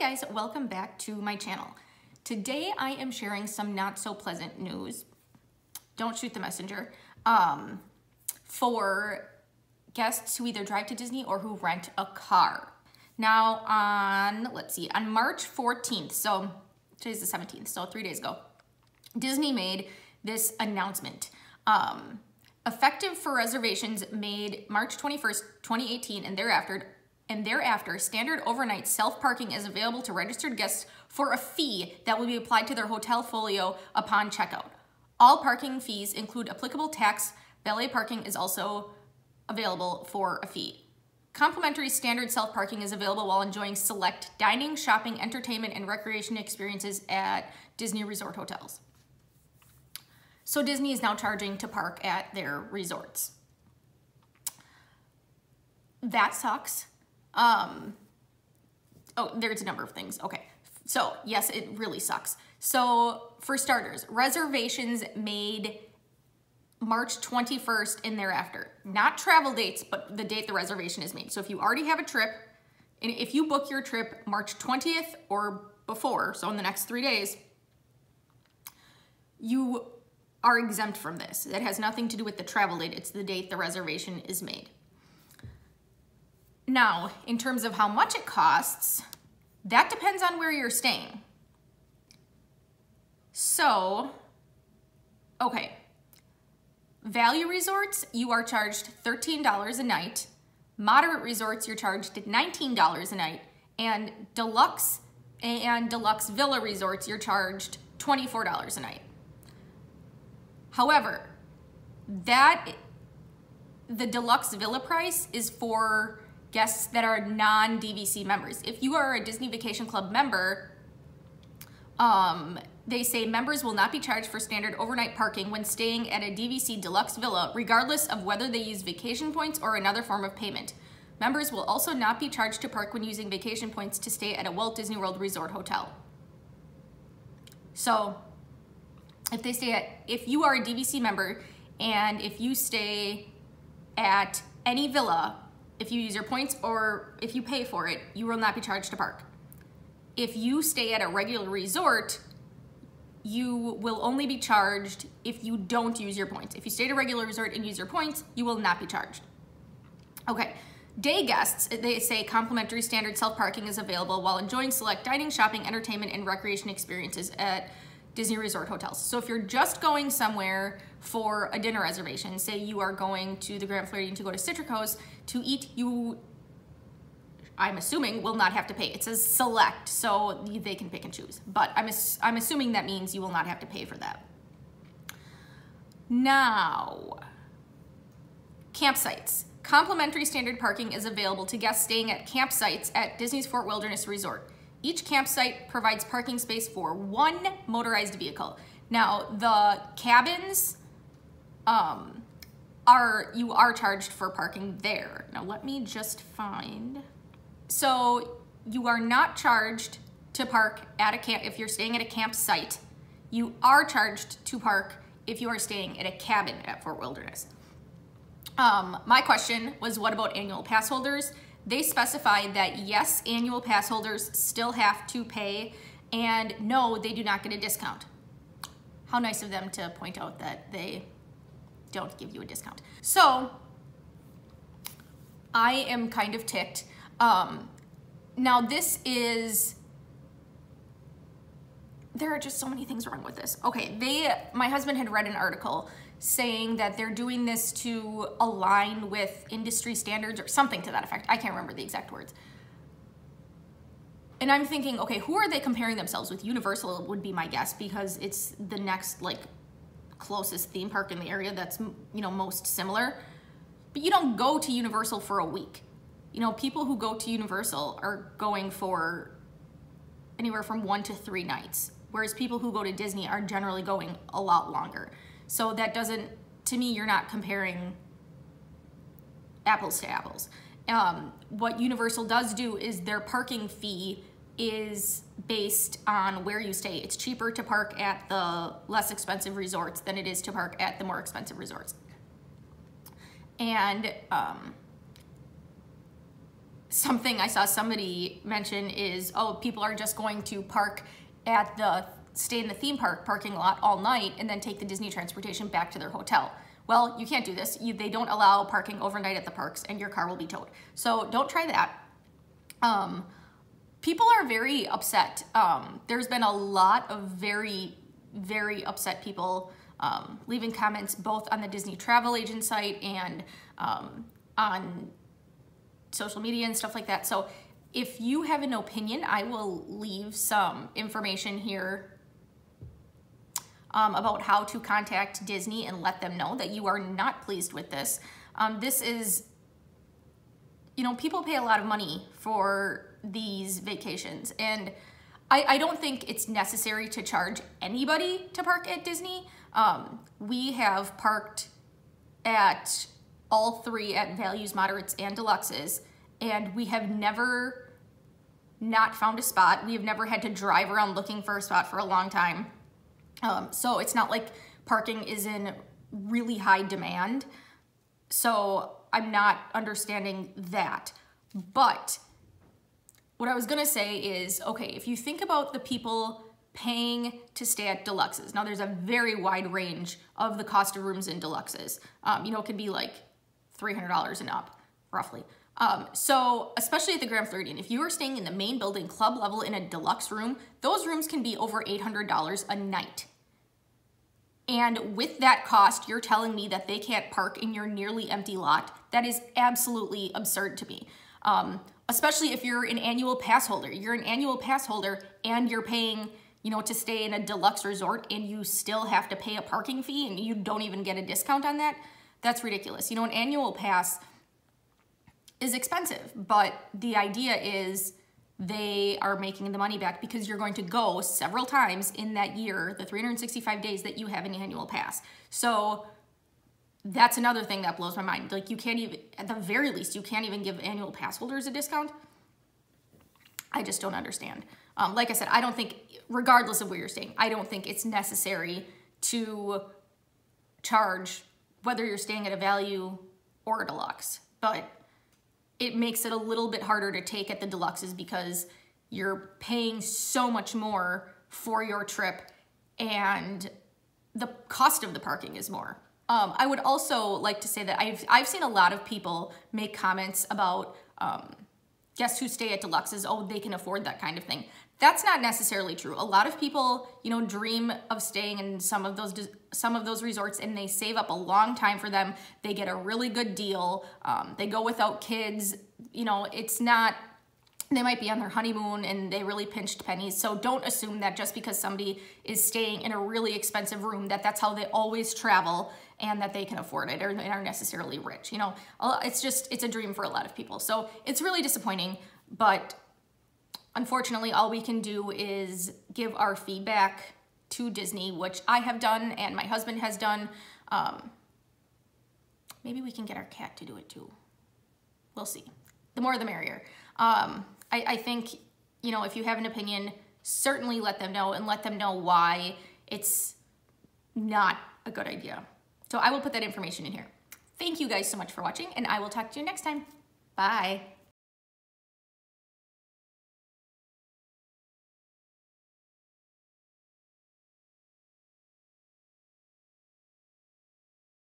guys, welcome back to my channel. Today I am sharing some not so pleasant news. Don't shoot the messenger. For guests who either drive to Disney or who rent a car. Now on March 14th, so today's the 17th, so 3 days ago, Disney made this announcement. Effective for reservations made March 21st, 2018 and thereafter, standard overnight self-parking is available to registered guests for a fee that will be applied to their hotel folio upon checkout. All parking fees include applicable tax. Valet parking is also available for a fee. Complimentary standard self-parking is available while enjoying select dining, shopping, entertainment, and recreation experiences at Disney Resort hotels. So Disney is now charging to park at their resorts. That sucks. There's a number of things. Okay, so yes, it really sucks. So for starters, reservations made March 21st and thereafter. Not travel dates, but the date the reservation is made. So if you already have a trip, and if you book your trip March 20th or before, so in the next 3 days, you are exempt from this. That has nothing to do with the travel date. It's the date the reservation is made. Now, in terms of how much it costs, that depends on where you're staying. So, okay. Value resorts, you are charged $13 a night. Moderate resorts, you're charged $19 a night. And deluxe villa resorts, you're charged $24 a night. However, the deluxe villa price is for guests that are non-DVC members. If you are a Disney Vacation Club member, they say members will not be charged for standard overnight parking when staying at a DVC deluxe villa, regardless of whether they use vacation points or another form of payment. Members will also not be charged to park when using vacation points to stay at a Walt Disney World Resort hotel. So, if you are a DVC member and if you stay at any villa, if you use your points or if you pay for it, you will not be charged to park. If you stay at a regular resort, you will only be charged if you don't use your points. If you stay at a regular resort and use your points, you will not be charged. Okay, day guests, they say complimentary standard self-parking is available while enjoying select dining, shopping, entertainment, and recreation experiences at Disney Resort hotels. So if you're just going somewhere for a dinner reservation, say you are going to the Grand Floridian to go to Citrico's to eat, you, I'm assuming, will not have to pay. It says select, so they can pick and choose. But I'm assuming that means you will not have to pay for that. Now, campsites. Complimentary standard parking is available to guests staying at campsites at Disney's Fort Wilderness Resort. Each campsite provides parking space for one motorized vehicle. Now, the cabins, you are charged for parking there. Now, let me just find. So, you are not charged to park at a camp if you're staying at a campsite. You are charged to park if you are staying at a cabin at Fort Wilderness. My question was, what about annual pass holders? They specify that yes, annual pass holders still have to pay, and no, they do not get a discount. How nice of them to point out that they don't give you a discount. So, I am kind of ticked. Now this is, there are just so many things wrong with this. Okay, my husband had read an article saying that they're doing this to align with industry standards or something to that effect. I can't remember the exact words. And I'm thinking, okay, who are they comparing themselves with? Universal would be my guess because it's the next closest theme park in the area that's, most similar. But you don't go to Universal for a week. People who go to Universal are going for anywhere from 1 to 3 nights, whereas people who go to Disney are generally going a lot longer. So that doesn't, to me, you're not comparing apples to apples. What Universal does do is their parking fee is based on where you stay. It's cheaper to park at the less expensive resorts than it is to park at the more expensive resorts. And something I saw somebody mention is, oh, people are just going to stay in the theme park parking lot all night and then take the Disney transportation back to their hotel. Well, you can't do this. They don't allow parking overnight at the parks, and your car will be towed. So don't try that. People are very upset. There's been a lot of very, very upset people leaving comments both on the Disney travel agent site and on social media and stuff like that. So if you have an opinion, I will leave some information here about how to contact Disney and let them know that you are not pleased with this. This is, you know, people pay a lot of money for these vacations, and I don't think it's necessary to charge anybody to park at Disney. We have parked at all three at Values, Moderates, and Deluxes, and we have never not found a spot. We have never had to drive around looking for a spot for a long time. So it's not like parking is in really high demand. So I'm not understanding that. But what I was gonna say is, okay, if you think about the people paying to stay at Deluxes, now there's a very wide range of the cost of rooms in Deluxes. You know, it could be like $300 and up, roughly. So especially at the Grand Floridian, if you are staying in the main building club level in a deluxe room, those rooms can be over $800 a night. And with that cost, you're telling me that they can't park in your nearly empty lot? That is absolutely absurd to me. Especially if you're an annual pass holder. You're an annual pass holder and you're paying, you know, to stay in a deluxe resort, and you still have to pay a parking fee and you don't even get a discount on that. That's ridiculous. You know, an annual pass is expensive, but the idea is they are making the money back because you're going to go several times in that year, the 365 days that you have an annual pass. So that's another thing that blows my mind. Like, you can't even, at the very least, you can't even give annual pass holders a discount. I just don't understand. Like I said, I don't think, regardless of where you're staying, I don't think it's necessary to charge whether you're staying at a Value or a Deluxe. But it makes it a little bit harder to take at the Deluxes because you're paying so much more for your trip and the cost of the parking is more. I would also like to say that I've seen a lot of people make comments about guests who stay at Deluxes, oh, they can afford that kind of thing. That's not necessarily true. A lot of people, you know, dream of staying in some of those resorts, and they save up a long time for them. They get a really good deal. They go without kids. You know, it's not, they might be on their honeymoon and they really pinched pennies. So don't assume that just because somebody is staying in a really expensive room that that's how they always travel and that they can afford it or they are necessarily rich. You know, it's a dream for a lot of people. So it's really disappointing, but unfortunately, all we can do is give our feedback to Disney, which I have done and my husband has done. Maybe we can get our cat to do it too. We'll see. The more the merrier. I think, you know, if you have an opinion, certainly let them know and let them know why it's not a good idea. So I will put that information in here. Thank you guys so much for watching, and I will talk to you next time. Bye.